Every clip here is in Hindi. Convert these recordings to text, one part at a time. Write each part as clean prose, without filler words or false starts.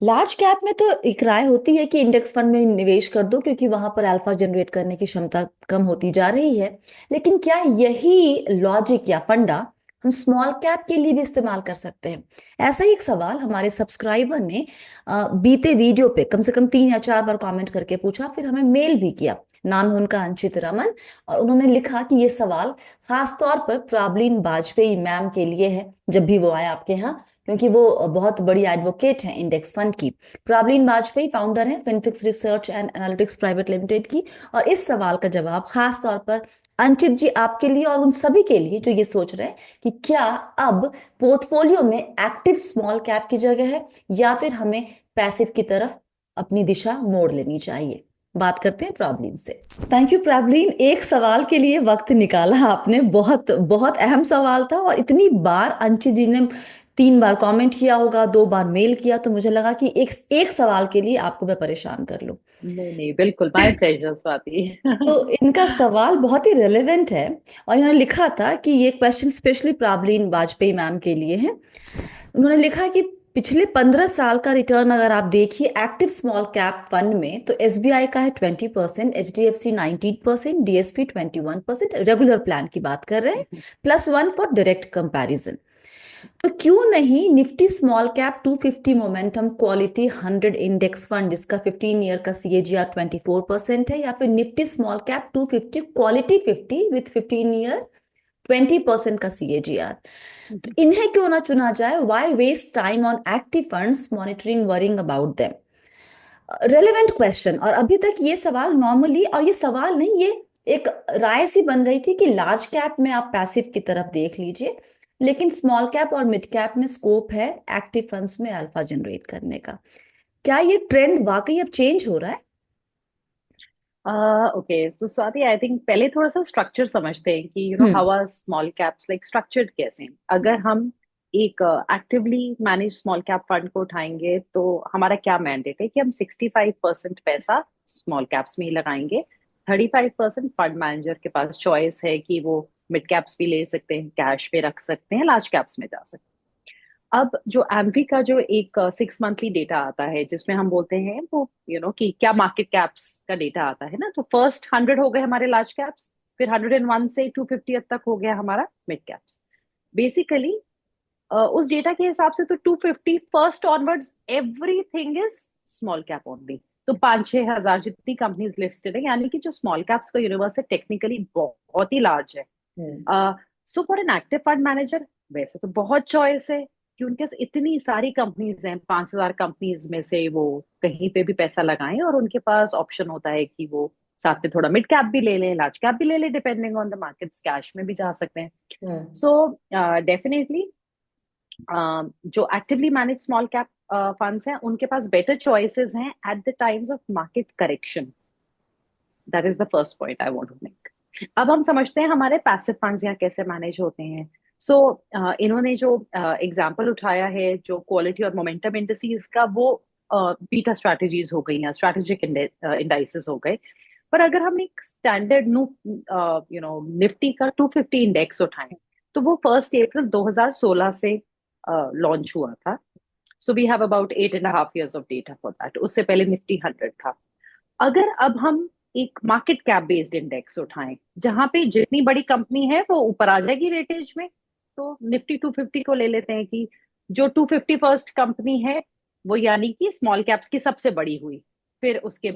लार्ज कैप में तो एक राय होती है कि इंडेक्स फंड में निवेश कर दो, क्योंकि वहां पर अल्फा जनरेट करने की क्षमता कम होती जा रही है। लेकिन क्या यही लॉजिक या फंडा हम स्मॉल कैप के लिए भी इस्तेमाल कर सकते हैं? ऐसा ही एक सवाल हमारे सब्सक्राइबर ने बीते वीडियो पे कम से कम 3 या 4 बार कमेंट करके पूछा, फिर हमें मेल भी किया। नाम है उनका अंचित रमन, और उन्होंने लिखा कि ये सवाल खास तौर पर प्रावलीन वाजपेयी मैम के लिए है, जब भी वो आए आपके यहाँ, क्योंकि वो बहुत बड़ी एडवोकेट हैं इंडेक्स फंड की। प्रॉब्लिन वाजपेयी फाउंडर हैं Finfix research and analytics private limited की। और इस सवाल का जवाब खास तौर पर अंचित जी आपके लिए और उन सभी के लिए जो ये सोच रहे हैं कि क्या अब पोर्टफोलियो में एक्टिव स्मॉल कैप की जगह है, या फिर हमें पैसिव की तरफ अपनी दिशा मोड़ लेनी चाहिए। बात करते हैं प्रॉब्लिन से। थैंक यू प्रॉब्लिन, एक सवाल के लिए वक्त निकाला आपने। बहुत बहुत अहम सवाल था, और इतनी बार अंचित जी ने 3 बार कमेंट किया होगा, 2 बार मेल किया, तो मुझे लगा कि एक एक सवाल के लिए आपको मैं परेशान कर लूं। नहीं नहीं, बिल्कुल माय प्लेजर स्वाति। तो इनका सवाल बहुत ही रेलेवेंट है, और इन्होंने लिखा था कि ये क्वेश्चन स्पेशली प्रावलीन वाजपेयी मैम के लिए है। उन्होंने लिखा कि पिछले 15 साल का रिटर्न अगर आप देखिए एक्टिव स्मॉल कैप फंड में, तो एसबीआई का है 20%, एचडीएफसी 19%, डीएसपी 21%, रेगुलर प्लान की बात कर रहे हैं, +1 फॉर डायरेक्ट कंपैरिजन। तो क्यों नहीं Nifty small cap 250 momentum quality 100 index fund, जिसका 15 ईयर का सीएजीआर 24% है, या फिर Nifty small cap 250 quality 50 with 15 year 20% का सीएजीआर। तो इन्हें क्यों ना चुना जाए? Why waste time on active funds monitoring worrying about them? Relevant question. और अभी तक ये सवाल नॉर्मली, और ये सवाल नहीं, ये एक राय सी बन गई थी कि लार्ज कैप में आप पैसिव की तरफ देख लीजिए, लेकिन स्मॉल कैप और मिड कैप में स्कोप है एक्टिव फंड्स में अल्फा जनरेट करने का। क्या ये ट्रेंड वाकई अब चेंज हो रहा है? ओके, तो स्वाति आई थिंक पहले थोड़ा सा स्ट्रक्चर समझते हैं कि hmm. How are small caps like structured कैसे हैं। अगर हम एक actively manage small cap fund को उठाएंगे तो हमारा क्या मैंडेट है कि हम 65% पैसा स्मॉल कैप्स में ही लगाएंगे। 35% फंड मैनेजर के पास चॉइस है कि वो मिड कैप्स भी ले सकते हैं, कैश पे रख सकते हैं, लार्ज कैप्स में जा सकते हैं। अब जो एमवी का जो एक 6 मंथली डेटा आता है जिसमें हम बोलते हैं वो कि क्या मार्केट कैप्स का डेटा आता है ना, तो फर्स्ट 100 हो गए हमारे लार्ज कैप्स, फिर 101 से 250 तक हो गया हमारा मिड कैप्स। बेसिकली उस डेटा के हिसाब से तो 250 first onwards everything is small cap only. तो 5-6 हजार जितनी कंपनीज लिस्टेड है, यानी कि जो स्मॉल कैप्स का यूनिवर्स है टेक्निकली बहुत ही लार्ज है। Hmm. So for an active fund manager वैसे तो बहुत चॉइस है कि उनके पास इतनी सारी कंपनीज हैं, 5,000 कंपनीज में से वो कहीं पे भी पैसा लगाएं, और उनके पास ऑप्शन होता है कि वो साथ में थोड़ा मिड कैप भी ले लें, लार्ज कैप भी ले लें, depending on the markets, cash में भी जा सकते हैं। हम्म। सो डेफिनेटली जो actively manage small cap funds हैं उनके पास बेटर चॉइसेस हैं at the times of market correction. That is the first point I want to make. अब हम समझते हैं हमारे पैसिव फंड्स यहाँ कैसे मैनेज होते हैं। सो इन्होंने जो एग्जाम्पल उठाया है जो क्वालिटी और मोमेंटम इंडिसेस का, वो बीटा स्ट्रैटेजीज हो गई या स्ट्रैटेजिक इंडाइसेस हो गए। पर अगर हम एक स्टैंडर्ड निफ्टी का 250 इंडेक्स उठाएं, तो वो 1 अप्रैल 2016 से लॉन्च हुआ था। So we have about 8.5 years of data for that. उससे पहले निफ्टी 100 था। अगर अब हम एक मार्केट कैप बेस्ड इंडेक्स उठाएं जहां पे जितनी बड़ी कंपनी है वो ऊपर आ जाएगी रेटेज में, तो निफ्टी 250 को ले लेते हैं कि जो 250 फर्स्ट कंपनी है वो यानी कि स्मॉल कैप्स की सबसे बड़ी हुई। फिर उसके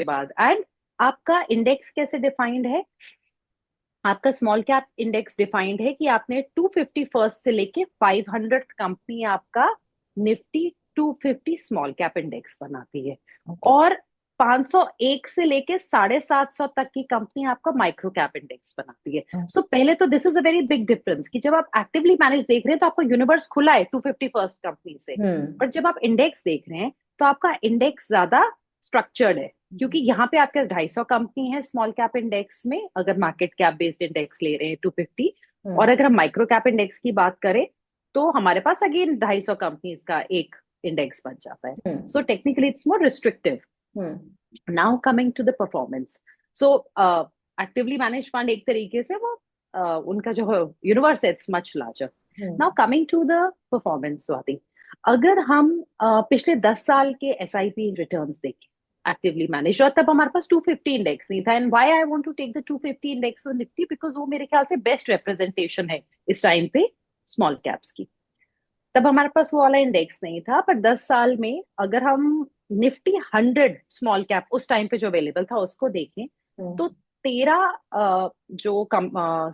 बाद एंड आपका इंडेक्स कैसे डिफाइंड है? आपका स्मॉल कैप इंडेक्स डिफाइंड है कि आपने 250 फर्स्ट से लेके 500 कंपनी आपका निफ्टी 250 स्मॉल कैप इंडेक्स बनाती है। ओके। और 501 से लेके 750 तक की कंपनी आपका माइक्रो कैप इंडेक्स बनाती है। सो पहले तो this is a very big difference कि जब आप एक्टिवली मैनेज देख रहे हैं तो आपका यूनिवर्स खुला है 250 फर्स्ट कंपनी से। हम्म। पर जब आप इंडेक्स देख रहे हैं तो आपका इंडेक्स ज्यादा स्ट्रक्चर्ड है, क्योंकि यहाँ पे आपके पास 250 कंपनी है स्मॉल कैप इंडेक्स में अगर मार्केट कैप बेस्ड इंडेक्स ले रहे हैं 250। और हम्म। अगर हम माइक्रो कैप इंडेक्स की बात करें तो हमारे पास अगेन 250 कंपनीज का एक इंडेक्स बन जाता है। Hmm. So technically it's more restrictive. Hmm. Now coming to the performance. So actively manage fund एक तरीके से वो उनका जो यूनिवर्स है it's much larger. Hmm. Now coming to the performance Swati. अगर हम पिछले 10 साल के SIP रिटर्न्स देखें एक्टिवली मैनेज, और तब हमारे पास 250 इंडेक्स नहीं था, and why I want to take the 250 index for Nifty, because वो मेरे ख्याल से बेस्ट रिप्रेजेंटेशन है इस टाइम पे स्मॉल कैप्स की। तब हमारे पास वो वाला इंडेक्स नहीं था, पर 10 साल में अगर हम Nifty 100 स्मॉल कैप उस टाइम पे जो अवेलेबल था उसको देखें, तो 13 जो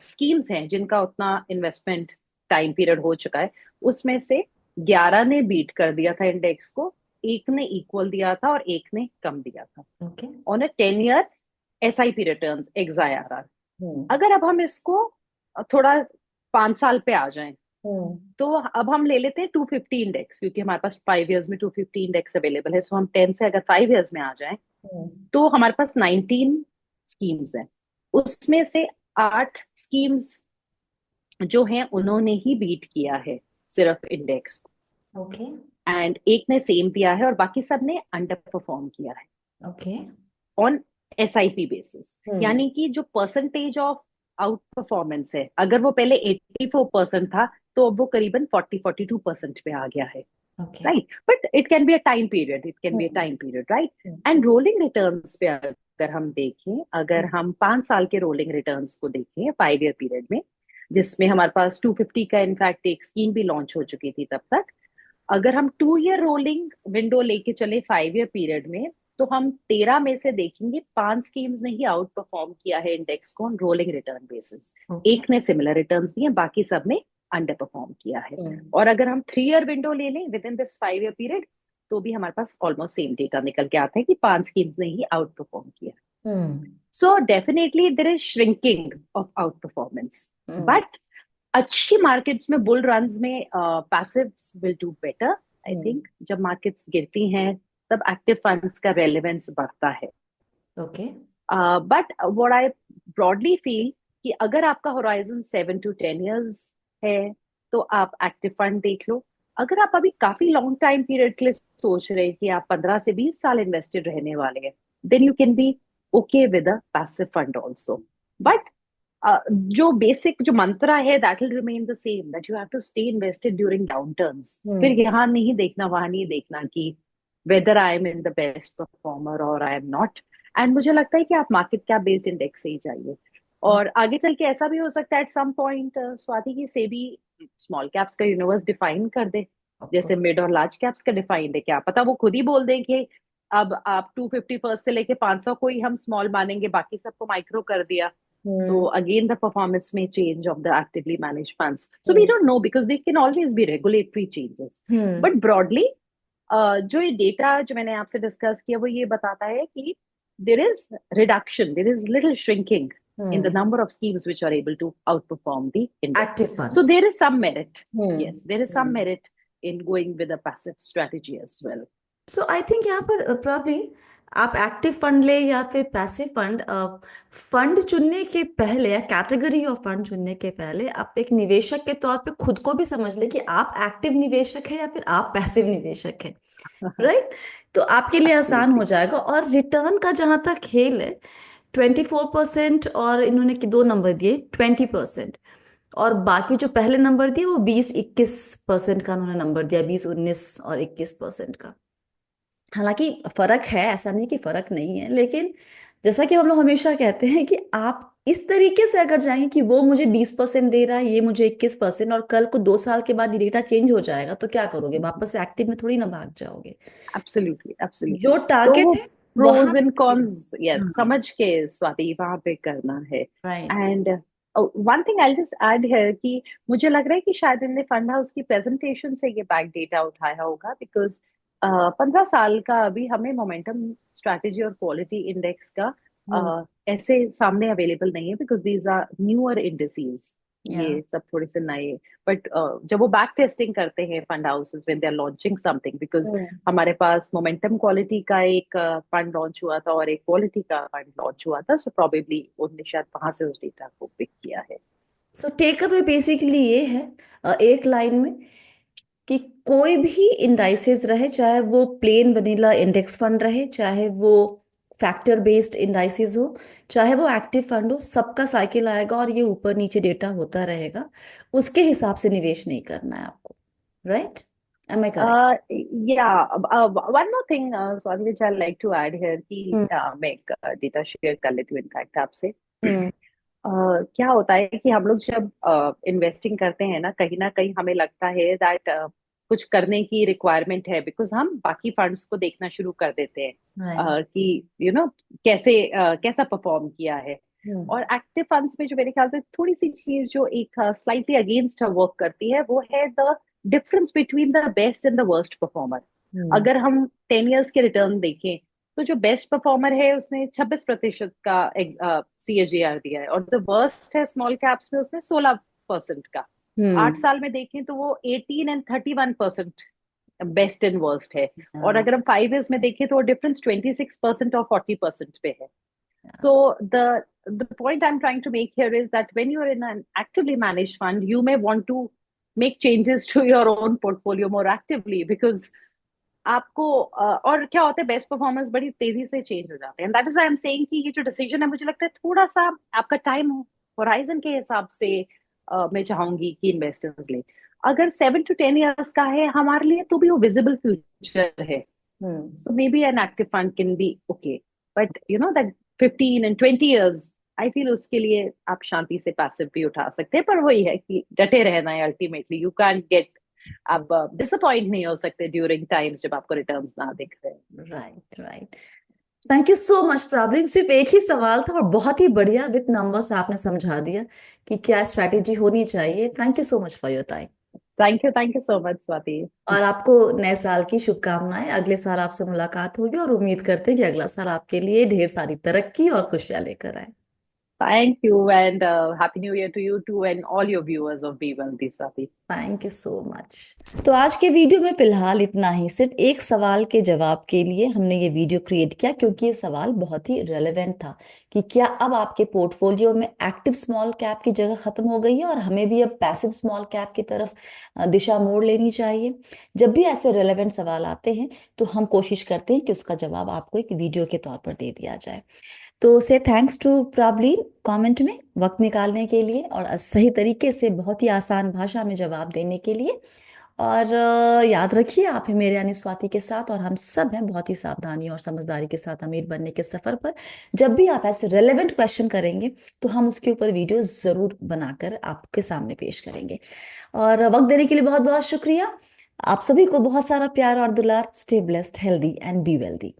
स्कीम्स हैं जिनका उतना इन्वेस्टमेंट टाइम पीरियड हो चुका है, उसमें से 11 ने बीट कर दिया था इंडेक्स को, एक ने इक्वल दिया था और एक ने कम दिया था okay. On a 10 year SIP returns XIRR। हम्म। अगर अब हम इसको थोड़ा 5 साल पे आ जाएं, हम्म। तो अब हम ले लेते हैं 250 इंडेक्स, क्योंकि हमारे पास 5 इयर्स में 250 इंडेक्स अवेलेबल है। सो हम 10 से अगर 5 इयर्स में आ जाएं, हम्म। तो हमारे पास 19 स्कीम्स हैं। उसमें से 8 स्कीम्स जो हैं उन्होंने ही बीट किया है सिर्फ इंडेक्स, ओके। एंड एक ने सेम दिया है और बाकी सब ने अंडर परफॉर्म किया है okay. On SIP basis. Hmm. यानी कि जो परसेंटेज ऑफ आउट परफॉर्मेंस है, अगर वो पहले 84% था, तो अब वो करीबन 40-42% पे आ गया है। Okay. Right, but it can be a time period, it can be a hmm. Time period, right. Hmm. And rolling returns पे अगर हम देखें, अगर हम्म। हम 5 साल के रोलिंग रिटर्न्स को देखें 5 ईयर पीरियड में, जिसमें हमारे पास 250 का इनफैक्ट एक स्कीम भी लॉन्च हो चुकी थी तब तक, अगर हम 2 ईयर रोलिंग विंडो लेके चले 5 ईयर पीरियड में, तो हम 13 में से देखेंगे 5 स्कीम्स ने ही आउट परफॉर्म किया है इंडेक्स को on rolling return basis. Okay. एक ने सिमिलर रिटर्न्स दिए, बाकी सब ने अंडर परफॉर्म किया है। हम्म। और अगर हम 3 ईयर विंडो ले लें with in this 5 year period, तो भी हमारे पास ऑलमोस्ट सेम डेटा निकल के आता है कि 5 स्कीम्स ने ही आउट परफॉर्म किया। Hmm. So definitely there is shrinking of out performance, hmm. But अच्छी मार्केट्स में, बुल रन्स में passives will do better. I hmm. Think जब मार्केट्स गिरती हैं तब एक्टिव फंड्स का रेलेवेंस बढ़ता है। Okay. But what I broadly feel कि अगर आपका होराइजन 7 to 10 years है, तो आप एक्टिव फंड देख लो। अगर आप अभी काफी लॉन्ग टाइम पीरियड के लिए सोच रहे हैं कि आप 15 से 20 साल इन्वेस्टेड रहने वाले हैं, then you can be okay with a passive fund also. But जो बेसिक जो मंत्रा है that will remain the same, that you have to stay invested during downturns. फिर हम्म। यहाँ नहीं देखना, वहां नहीं देखना कि whether I am in the best performer और आई एम नॉट। एंड मुझे लगता है कि आप मार्केट कैप बेस्ड इंडेक्स से ही जाइए। और आगे चल के ऐसा भी हो सकता है एट सम पॉइंट स्वाति, की सेबी स्मॉल कैप्स का यूनिवर्स डिफाइन कर दे, जैसे मिड और लार्ज कैप्स का डिफाइंड है। क्या पता वो खुद ही बोल दें कि अब आप 250 फर्स्ट से लेके 500 को ही हम स्मॉल मानेंगे, बाकी सबको माइक्रो कर दिया। So hmm. again, the performance may change of the actively managed funds. So we hmm. don't know because there can always be regulatory changes. Hmm. But broadly, जो ये डेटा जो मैंने आपसे डिस्कस किया वो ये बताता है कि there is reduction, there is little shrinking in the hmm. number of schemes which are able to outperform the index. Active So funds. there is some merit. Hmm. Yes, there is some hmm. merit in going with a passive strategy as well. So I think यहाँ पर प्रॉब्ली आप एक्टिव फंड ले या फिर पैसिव फंड, फंड चुनने के पहले या कैटेगरी ऑफ फंड चुनने के पहले आप एक निवेशक के तौर पे खुद को भी समझ ले कि आप एक्टिव निवेशक है या फिर आप पैसिव निवेशक है। राइट। तो आपके लिए आसान हो Absolutely. जाएगा। और रिटर्न का जहां तक खेल है, 24% और इन्होंने दो नंबर दिए 20%, और बाकी जो पहले नंबर दिए वो 20-21% का उन्होंने नंबर दिया, 20-19 और 21% का। हालांकि फर्क है, ऐसा नहीं कि फर्क नहीं है, लेकिन जैसा कि हम लोग हमेशा कहते हैं कि आप इस तरीके से अगर जाएंगे कि वो मुझे 20% दे रहा है, ये मुझे 21%, और कल को 2 साल के बाद ये डेटा चेंज हो जाएगा, तो क्या करोगे? वापस से एक्टिव में थोड़ी ना भाग जाओगे। Absolutely, absolutely. जो तो टारगेट वो है वहां प्रोज एंड पे। कॉन्स, यस, हाँ। समझ के स्वाति वहां पे करना है। Right. And one thing I just add है कि मुझे लग रहा है कि शायद इनने फंड हाउस की प्रेजेंटेशन से ये बैक डेटा उठाया होगा, बिकॉज 15 साल का अभी हमें मोमेंटम स्ट्रैटेजी और क्वालिटी इंडेक्स का हम्म। ऐसे सामने अवेलेबल नहीं है, because these are newer indices, yeah. ये सब थोड़े से नए। बट जब वो बैक टेस्टिंग करते हैं fund houses when they are launching something, because hmm. हमारे पास मोमेंटम क्वालिटी का एक फंड लॉन्च हुआ था और एक क्वालिटी का फंड लॉन्च हुआ था, सो प्रोबेबली उन्होंने शायद वहां से उस डेटा को पिक किया है। सो टेक अवे बेसिकली ये है, एक लाइन में, कि कोई भी इंडाइसेस रहे, चाहे वो प्लेन वनीला इंडेक्स फंड रहे, चाहे वो फैक्टर बेस्ड इंडाइसेस हो, चाहे वो एक्टिव फंड हो, सबका साइकिल आएगा और ये ऊपर नीचे डेटा होता रहेगा। उसके हिसाब से निवेश नहीं करना है आपको। Right. Am I correct? Yeah, one more thing, Swati, which I'd like to add here कि हम्म। मैं एक डेटा शेयर कर लेती हूँ इनफैक्ट आपसे। हम्म। क्या होता है कि हम लोग जब इन्वेस्टिंग करते हैं ना कहीं हमें लगता है दैट कुछ करने की रिक्वायरमेंट है, बिकॉज हम बाकी फंड्स को देखना शुरू कर देते हैं राइट। कि कैसे कैसा परफॉर्म किया है। हम्म। और एक्टिव फंड्स में जो मेरे ख्याल से थोड़ी सी चीज जो एक स्लाइटली अगेंस्ट वर्क करती है, वो है the difference between the best and the worst performer. Hmm. अगर हम 10 years के रिटर्न देखें, तो जो बेस्ट परफॉर्मर है उसने 26% का CAGR दिया है, और द वर्स्ट है स्मॉल कैप्स में, उसने 16% का। आठ हम्म। साल में देखें तो वो 18 and 31% बेस्ट एंड वर्स्ट है। और हाँ। अगर हम 5 years में देखें तो डिफरेंस 26% और 40% पे है। So the point I'm trying to make here is that when you are in an actively managed fund, you may want to make changes to your own portfolio more actively, because आपको और क्या होता है, बेस्ट परफॉर्मेंस बड़ी तेजी से चेंज हो जाते हैं। That is I am saying कि ये जो डिसीजन है, मुझे लगता है थोड़ा सा आपका टाइम होराइजन के हिसाब से मैं चाहूंगी कि इन्वेस्टर्स ले। अगर 7 to 10 years का है हमारे लिए, तो भी वो विजिबल फ्यूचर है। हम्म। So maybe an active fund can be okay, but that 15 and 20 years, I feel उसके लिए आप शांति से पैसिव भी उठा सकते हैं। पर वही है कि डटे रहना है, अल्टीमेटली यू कैन गेट, आप डिसअपॉइंट नहीं हो सकते ड्यूरिंग टाइम्स जब आपको रिटर्न्स ना दिख रहे हैं। Right. Right. Thank you so much problem. सिर्फ एक ही सवाल था और बहुत ही बढ़िया विथ नंबर्स आपने समझा दिया कि क्या स्ट्रैटेजी होनी चाहिए। Thank you so much for your time. Thank you so much Swati. और आपको नए साल की शुभकामनाएं। अगले साल आपसे मुलाकात होगी और उम्मीद करते हैं कि अगला साल आपके लिए ढेर सारी तरक्की और खुशियां लेकर आए। Thank you and happy new year to you too and all your viewers of be wealthy, Swati. Thank you so much. तो आज के वीडियो में फिलहाल इतना ही। सिर्फ एक सवाल के जवाब के लिए हमने ये वीडियो क्रिएट किया, क्योंकि ये सवाल बहुत ही रेलेवेंट था कि क्या अब आपके पोर्टफोलियो में एक्टिव स्मॉल कैप की जगह खत्म हो गई है और हमें भी अब पैसिव स्मॉल कैप की तरफ दिशा मोड़ लेनी चाहिए। जब भी ऐसे रेलेवेंट सवाल आते हैं तो हम कोशिश करते हैं कि उसका जवाब आपको एक वीडियो के तौर पर दे दिया जाए। तो से थैंक्स टू प्रॉब्लीन कमेंट में वक्त निकालने के लिए और सही तरीके से बहुत ही आसान भाषा में जवाब देने के लिए। और याद रखिए, आप हैं मेरे यानी स्वाति के साथ, और हम सब हैं बहुत ही सावधानी और समझदारी के साथ अमीर बनने के सफर पर। जब भी आप ऐसे रेलेवेंट क्वेश्चन करेंगे तो हम उसके ऊपर वीडियो जरूर बनाकर आपके सामने पेश करेंगे। और वक्त देने के लिए बहुत बहुत शुक्रिया। आप सभी को बहुत सारा प्यार और दुलार। Stay blessed, healthy and be wealthy.